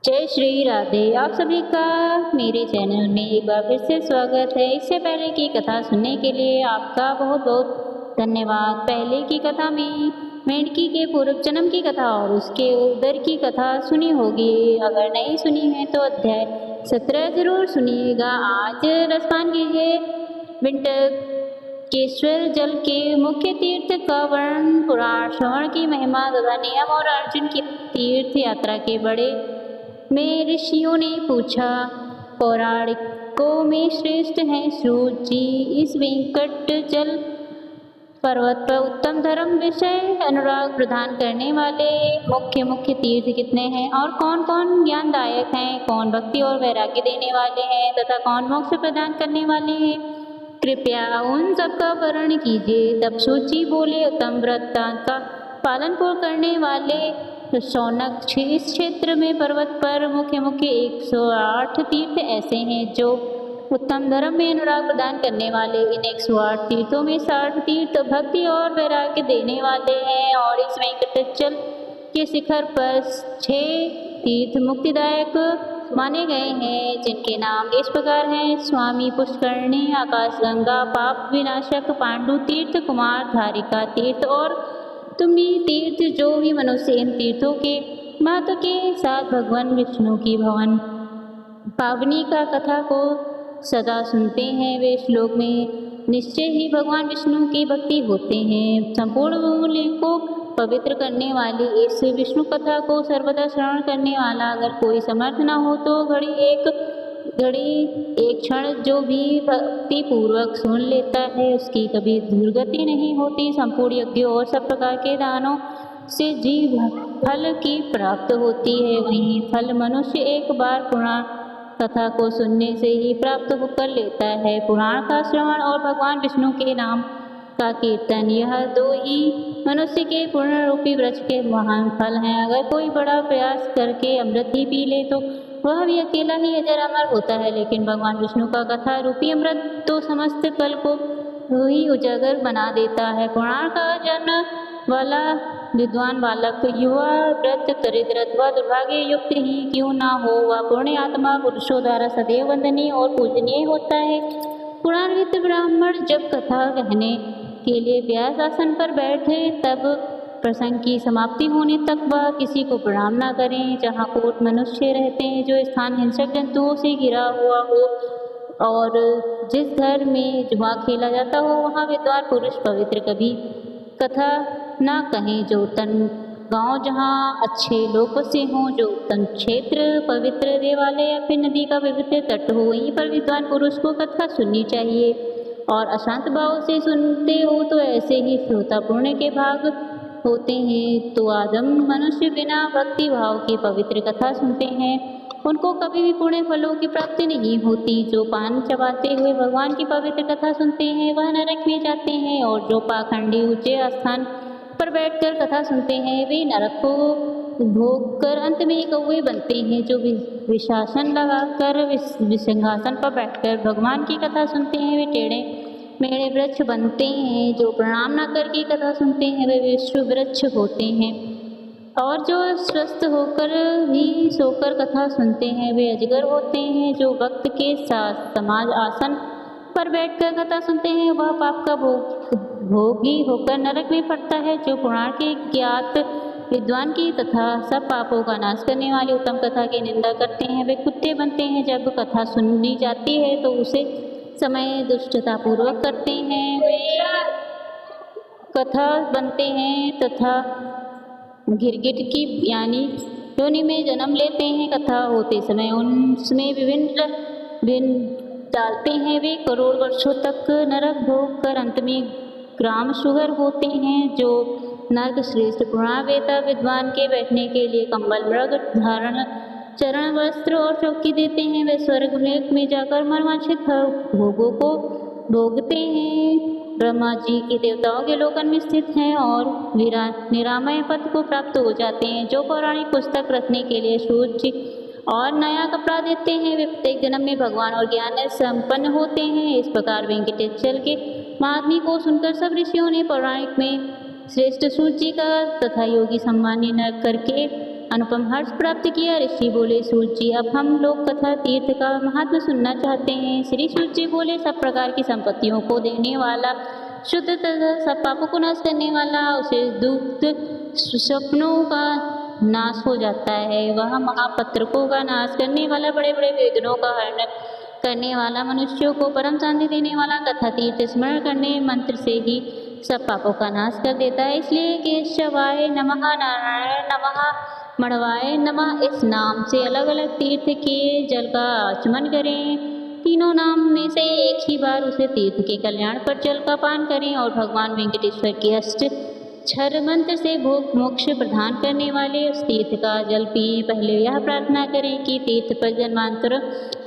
जय श्री राधे। आप सभी का मेरे चैनल में एक बार फिर से स्वागत है। इससे पहले की कथा सुनने के लिए आपका बहुत बहुत धन्यवाद। पहले की कथा में मेंढकी के पूर्व जन्म की कथा और उसके उदर की कथा सुनी होगी। अगर नहीं सुनी है तो अध्याय 17 जरूर सुनिएगा। आज रसपान कीजिए। विंटकेश्वर जल के मुख्य तीर्थ का वर्णन, पुराण श्रवण की महिमा तथा नियम और अर्जुन की तीर्थ यात्रा के बड़े में ऋषियों ने पूछा। पौराणिकों में श्रेष्ठ हैं सूत जी। इस वेंकट जल पर्वत पर उत्तम धर्म विषय अनुराग प्रदान करने वाले मुख्य तीर्थ कितने हैं और कौन कौन ज्ञानदायक हैं, कौन भक्ति और वैराग्य देने वाले हैं तथा कौन मोक्ष प्रदान करने वाले हैं, कृपया उन सबका वर्णन कीजिए। तब सूत जी बोले, उत्तम वृत्तांत का पालन करने वाले शौनक, इस क्षेत्र में पर्वत पर मुख्य 108 तीर्थ ऐसे हैं जो उत्तम धर्म में अनुराग प्रदान करने वाले। इन 108 तीर्थों में 60 तीर्थ भक्ति और वैराग्य देने वाले हैं और इस वेंकटाचल के शिखर पर 6 तीर्थ मुक्तिदायक माने गए हैं, जिनके नाम इस प्रकार हैं: स्वामी पुष्करणी, आकाशगंगा, पाप विनाशक, पांडु तीर्थ, कुमार धारिका तीर्थ और तुम्ही तीर्थ। जो भी मनुष्य इन तीर्थों के महत्व के साथ भगवान विष्णु की भवन पावनी का कथा को सदा सुनते हैं, वे श्लोक में निश्चय ही भगवान विष्णु की भक्ति होते हैं। संपूर्ण मूल्य को पवित्र करने वाली इस विष्णु कथा को सर्वदा श्रवण करने वाला अगर कोई समर्थ न हो तो एक क्षण जो भी भक्ति पूर्वक सुन लेता है उसकी कभी दुर्गति नहीं होती। संपूर्ण यज्ञों और सब प्रकार के दानों से जीव फल की प्राप्त होती है, वही फल मनुष्य एक बार पुराण कथा को सुनने से ही प्राप्त कर लेता है। पुराण का श्रवण और भगवान विष्णु के नाम का कीर्तन, यह दो ही मनुष्य के पूर्ण रूपी वृक्ष के महान फल हैं। अगर कोई बड़ा प्रयास करके अमृत ही पी ले तो वह भी अकेला ही अजर अमर होता है, लेकिन भगवान विष्णु का कथा रूपी अमृत तो समस्त कल को ही उजागर बना देता है। पुराण का जन्म वाला विद्वान बालक, युवा, वृद्ध, दरिद्र अथवा दुर्भाग्य युक्त ही क्यों ना हो, वह पुण्य आत्मा पुरुषों द्वारा सदैव वंदनीय और पूजनीय होता है। पुराणविद ब्राह्मण जब कथा कहने के लिए व्यास आसन पर बैठे तब प्रसंग की समाप्ति होने तक वह किसी को प्रणाम न करें। जहाँ कोट मनुष्य रहते हैं, जो स्थान हिंसक जंतुओं से घिरा हुआ हो और जिस घर में जुआ खेला जाता हो, वहाँ विद्वान पुरुष पवित्र कभी कथा न कहें। जो तन गांव जहाँ अच्छे लोग बसे हों, जो उत्तम क्षेत्र, पवित्र देवालय या फिर नदी का पवित्र तट हो, वहीं पर विद्वान पुरुष को कथा सुननी चाहिए और अशांत भाव से सुनते हो तो ऐसे ही श्रोता पुण्य के भाग होते हैं। तो आदम मनुष्य बिना भक्ति भाव की पवित्र कथा सुनते हैं, उनको कभी भी पुण्य फलों की प्राप्ति नहीं होती। जो पान चबाते हुए भगवान की पवित्र कथा सुनते हैं वह नरक में जाते हैं और जो पाखंडी ऊंचे स्थान पर बैठकर कथा सुनते हैं वे नरक को भोग कर अंत में कौवे बनते हैं। जो विशासन लगाकर सिंहासन पर बैठकर भगवान की कथा सुनते हैं वे टेढ़े मेढ़े वृक्ष बनते हैं। जो प्रणाम न करके कथा सुनते हैं वे विश्व वृक्ष होते हैं और जो स्वस्थ होकर ही सोकर कथा सुनते हैं वे अजगर होते हैं। जो भक्त के साथ समाज आसन पर बैठकर कथा सुनते हैं वह पाप का भोगी होकर नरक में पड़ता है। जो पुराण के ज्ञात विद्वान की तथा सब पापों का नाश करने वाली उत्तम कथा की निंदा करते हैं वे कुत्ते बनते हैं। जब कथा सुनी जाती है तो उसे समय दुष्टता पूर्वक करते हैं, वे कथा बनते हैं तथा गिरगिट की यानी योनि में जन्म लेते हैं। कथा होते समय उनमें विभिन्न डालते हैं, वे करोड़ वर्षों तक नरक भोग कर अंत में ग्राम शुगर होते हैं। जो नरक श्रेष्ठ पुराण वेता विद्वान के बैठने के लिए कंबल, मृग धारण, चरण वस्त्र और चौकी देते हैं, वे स्वर्ग में जाकर मनवांछित भोगों को भोगते हैं। ब्रह्मा जी के देवताओं के लोकन में स्थित हैं और निरामय पद को प्राप्त हो जाते हैं। जो पौराणिक पुस्तक रखने के लिए सूर्य और नया कपड़ा देते हैं वे प्रत्येक जन्म में भगवान और ज्ञान संपन्न होते हैं। इस प्रकार वेंकटेश्वर के महात्म्य को सुनकर सब ऋषियों ने पौराणिक में श्रेष्ठ सूर्य जी का तथा योगी सम्मान्य न करके अनुपम हर्ष प्राप्त किया। ऋषि बोले, सूत जी, अब हम लोग कथा तीर्थ का महत्व सुनना चाहते हैं। श्री सूत जी बोले, सब प्रकार की संपत्तियों को देने वाला, शुद्ध तथा सब पापों को नाश करने वाला, उसे दुख स्वप्नों का नाश हो जाता है। वह महापत्रकों का नाश करने वाला, बड़े बड़े वेदनों का हरण करने वाला, मनुष्यों को परम शांति देने वाला, कथा तीर्थ स्मरण करने मंत्र से ही सब पापों का नाश कर देता है। इसलिए केशवाय नमः, नारायण नमः, मणवाय नमः इस नाम से अलग अलग तीर्थ के जल का आचमन करें। तीनों नाम में से एक ही बार उसे तीर्थ के कल्याण पर जल का पान करें और भगवान वेंकटेश्वर के अष्टक्षर मंत्र से भोग मोक्ष प्रदान करने वाले उस तीर्थ का जल पिए। पहले यह प्रार्थना करें कि तीर्थ पर जन्मांतर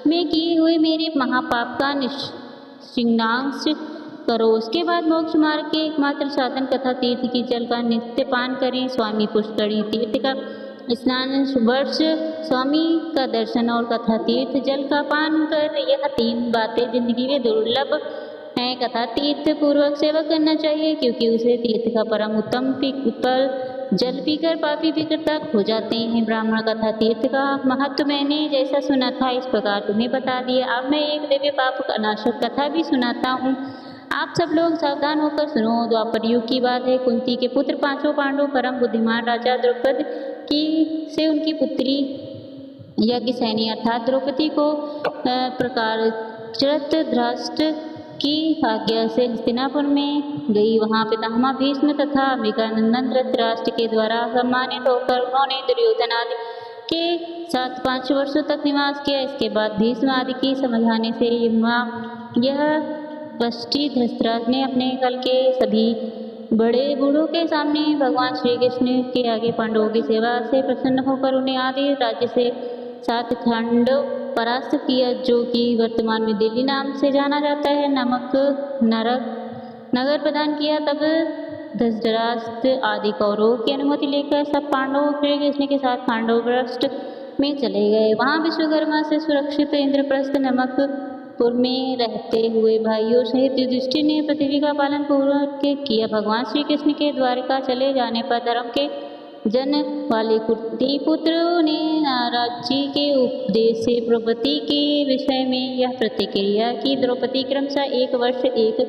में किए हुए मेरे महापाप का निश्चिंनाश करो। उसके बाद मोक्ष मार्ग के एकमात्र साधन कथा तीर्थ की जल का नित्य पान करें। स्वामी पुष्करी तीर्थ का स्नान, वर्ष स्वामी का दर्शन और कथा तीर्थ जल का पान कर, यह तीन बातें जिंदगी में दुर्लभ हैं। कथा तीर्थ पूर्वक सेवा करना चाहिए, क्योंकि उसे तीर्थ का परम उत्तम पीपल जल पीकर पापी विकृतक हो जाते हैं। ब्राह्मण कथा तीर्थ का महत्व मैंने जैसा सुना था इस प्रकार तुम्हें बता दिया। अब मैं एक दिव्य पाप नाशक कथा भी सुनाता हूँ, आप सब लोग सावधान होकर सुनो। द्वापर युग की बात है। कुंती के पुत्र पांचों पांडव परम बुद्धिमान राजा द्रौपदी की से उनकी पुत्री यज्ञसेनी अर्थात द्रौपदी को प्रकार धृतराष्ट्र की आज्ञा से हस्तिनापुर में गई। वहाँ पितामह भीष्म तथा अंबिकानंदन धृतराष्ट्र के द्वारा सम्मानित होकर उन्होंने दुर्योधन आदि के साथ 5 वर्षों तक निवास किया। इसके बाद भीष्म आदि की समझाने से यह वष्टि धृतराष्ट्र ने अपने कल के सभी बड़े बूढ़ों के सामने भगवान श्री कृष्ण के आगे पांडवों की सेवा से प्रसन्न होकर उन्हें आदि राज्य से 7 खंड परास्त किया, जो कि वर्तमान में दिल्ली नाम से जाना जाता है। नमक नगर प्रदान किया। तब धृतराष्ट्र आदि कौरवों की अनुमति लेकर सब पांडव श्री कृष्ण के साथ पांडवप्रस्थ में चले गए। वहाँ विश्वकर्मा से सुरक्षित इंद्रप्रस्थ नमकपुर में रहते हुए भाइयों सहित युधिष्ठिर ने पृथ्वी का पालन पूर्वक किया। भगवान श्री कृष्ण के द्वारका चले जाने पर धर्म के जन वाले कुंती पुत्रों ने नारद जी के उपदेश से द्रौपदी के विषय में यह प्रतिक्रिया की द्रौपदी क्रमशः 1 वर्ष एक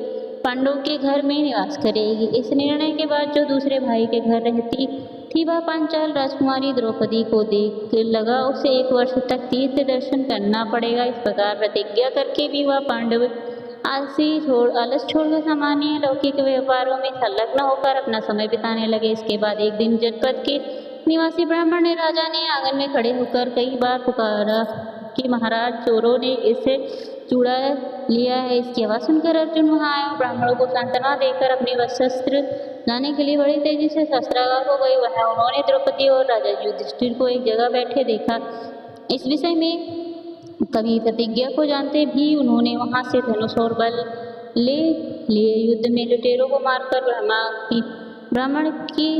पांडव के घर में निवास करेगी। इस निर्णय के बाद जो दूसरे भाई के घर रहती थी वह पांचाल राजकुमारी द्रौपदी को देख लगा उसे 1 वर्ष तक तीर्थ दर्शन करना पड़ेगा। इस प्रकार प्रतिज्ञा करके भी वह पांडव आलस छोड़कर सामान्य लौकिक व्यापारों में संलग्न होकर अपना समय बिताने लगे। इसके बाद एक दिन जनपद के निवासी ब्राह्मण ने राजा ने आंगन में खड़े होकर कई बार पुकारा कि महाराज, चोरों ने इसे चूड़ा लिया है। इसकी आवाज़ सुनकर अर्जुन वहाँ आए और ब्राह्मणों को सांत्वना देकर अपने शस्त्र लाने के लिए बड़ी तेजी से शस्त्रागार हो गए। वह उन्होंने द्रौपदी और राजा युधिष्ठिर को एक जगह बैठे देखा। इस विषय में कभी प्रतिज्ञा को जानते भी उन्होंने वहां से धनुष और बल ले लिए। युद्ध में लुटेरों को मारकर ब्राह्मण की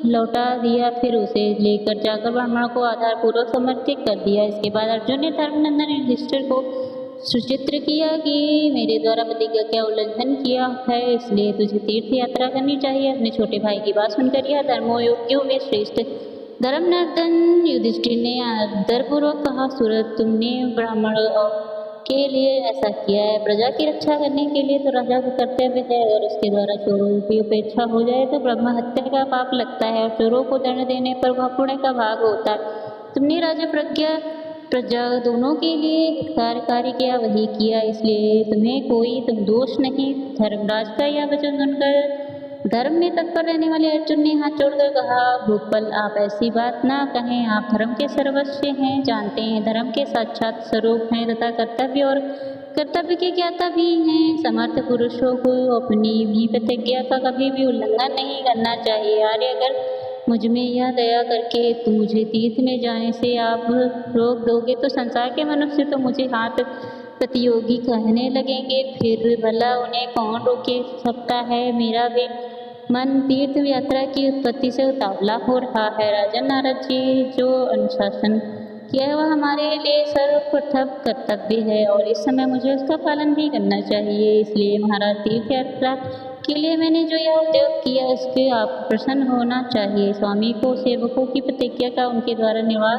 लौटा दिया, फिर उसे लेकर जाकर ब्राह्मण को आधार पूर्वक समर्पित कर दिया। इसके बाद अर्जुन ने धर्मनंदन युधिष्ठिर को सूचित किया कि मेरे द्वारा प्रतिज्ञा का उल्लंघन किया है, इसलिए तुझे तीर्थ यात्रा करनी चाहिए। अपने छोटे भाई की बात सुनकर यह धर्मयोगियों में श्रेष्ठ धर्मनंदन युधिष्ठिर ने आदरपूर्वक कहा, सूरज, तुमने ब्राह्मण के लिए ऐसा किया है, प्रजा की रक्षा करने के लिए तो राजा का कर्तव्य है। अगर उसके द्वारा चोरों की उपेक्षा हो जाए तो ब्रह्म हत्या का पाप लगता है और चोरों को दंड देने पर वह पुण्य का भाग होता है। तुमने राजा प्रजा दोनों के लिए हितकारी किया, वही किया, इसलिए तुम्हें कोई दोष नहीं। धर्मराज का यह वचन सुनकर धर्म में तत्पर रहने वाले अर्जुन ने हाथ जोड़कर कहा, भूपल, आप ऐसी बात ना कहें। आप धर्म के सर्वस्व हैं, जानते हैं, धर्म के साक्षात स्वरूप हैं तथा कर्तव्य और कर्तव्य के ज्ञाता भी हैं। समर्थ पुरुषों को अपनी भी प्रतिज्ञा का कभी भी उल्लंघन नहीं करना चाहिए। आर्य, अगर मुझ में यह दया करके मुझे तीर्थ में जाने से आप रोक दोगे तो संसार के मनुष्य तो मुझे हाथ प्रतियोगी कहने लगेंगे, फिर भला उन्हें कौन रोके सकता है। मेरा भी मन तीर्थ यात्रा की उत्पत्ति से उतावला हो रहा है। राजन, नारद जी जो अनुशासन किया है वह हमारे लिए सर्वप्रथम कर्तव्य है और इस समय मुझे उसका पालन भी करना चाहिए। इसलिए महाराज, तीर्थ यात्रा के लिए मैंने जो यह उद्योग किया उसके आप प्रसन्न होना चाहिए। स्वामी को सेवकों की प्रतिज्ञा का उनके द्वारा निर्वाह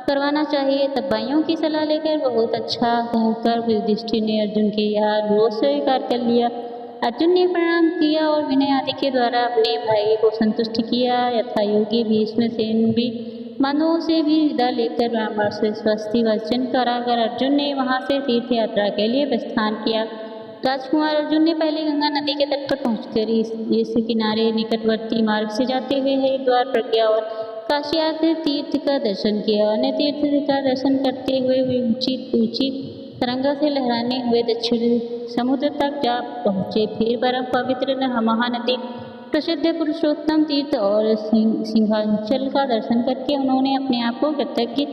करवाना चाहिए। तब भाइयों की सलाह लेकर बहुत अच्छा कहकर युधिष्ठिर ने अर्जुन के यह अनुरोध स्वीकार कर लिया। अर्जुन ने प्रणाम किया और विनय आदि के द्वारा अपने भाई को संतुष्ट किया। यथायोगी भीष्म सेन भी मानवों से भी विदा लेकर ब्राह्मण से स्वस्ति वचन कराकर अर्जुन ने वहां से तीर्थ यात्रा के लिए प्रस्थान किया। राजकुमार अर्जुन ने पहले गंगा नदी के तट पर पहुंचकर इस किनारे निकटवर्ती मार्ग से जाते हुए हरिद्वार, प्रज्ञा और काशी आदि तीर्थ का दर्शन किया। अन्य तीर्थ का दर्शन करते हुए ऊंची तरंगा से लहराने हुए दक्षिण समुद्र तक जा पहुँचे। फिर परम पवित्र महानदी प्रसिद्ध पुरुषोत्तम तीर्थ और सिंहांचल का दर्शन करके उन्होंने अपने आप को कृतज्ञ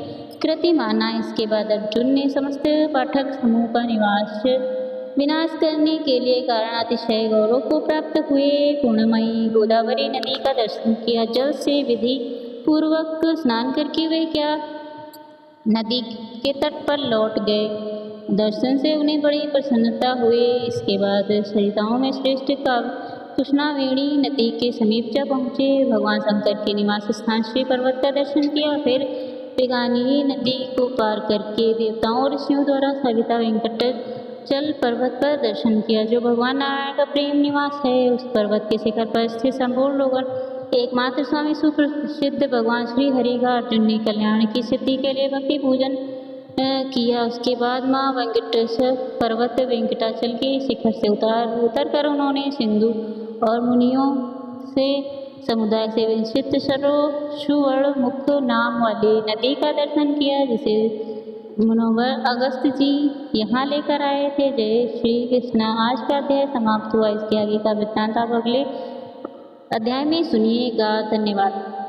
कृति माना। इसके बाद अर्जुन ने समस्त पाठक समूह का विनाश करने के लिए कारण अतिशय गौरव को प्राप्त हुए पूर्णमयी गोदावरी नदी का दर्शन किया। जल से विधि पूर्वक स्नान करके वे क्या नदी के तट पर लौट गए। दर्शन से उन्हें बड़ी प्रसन्नता हुई। इसके बाद सरिताओं में श्रेष्ठ कृष्णावेणी नदी के समीप जा पहुँचे। भगवान शंकर के निवास स्थान श्री पर्वत का दर्शन किया। फिर पेगानी नदी को पार करके देवताओं और ऋषियों द्वारा सविता वेंकटाचल पर्वत पर दर्शन किया, जो भगवान नारायण का प्रेम निवास है। उस पर्वत के शिखर पर स्थित संपूर्ण लोगों एकमात्र स्वामी सुप्रसिद्ध भगवान श्री हरि का अर्जुन ने कल्याण की सिद्धि के लिए भक्ति पूजन किया। उसके बाद माँ वेंकटेश्वर पर्वत वेंकटाचल के शिखर से उतर कर उन्होंने सिंधु और मुनियों से समुदाय से विंसित सुवर्ण मुख नाम वाली नदी का दर्शन किया, जिसे मुनव्वर अगस्त जी यहाँ लेकर आए थे। जय श्री कृष्ण। आज का अध्याय समाप्त हुआ। इसके आगे का वृत्तांत आप अगले अध्याय में सुनिएगा। धन्यवाद।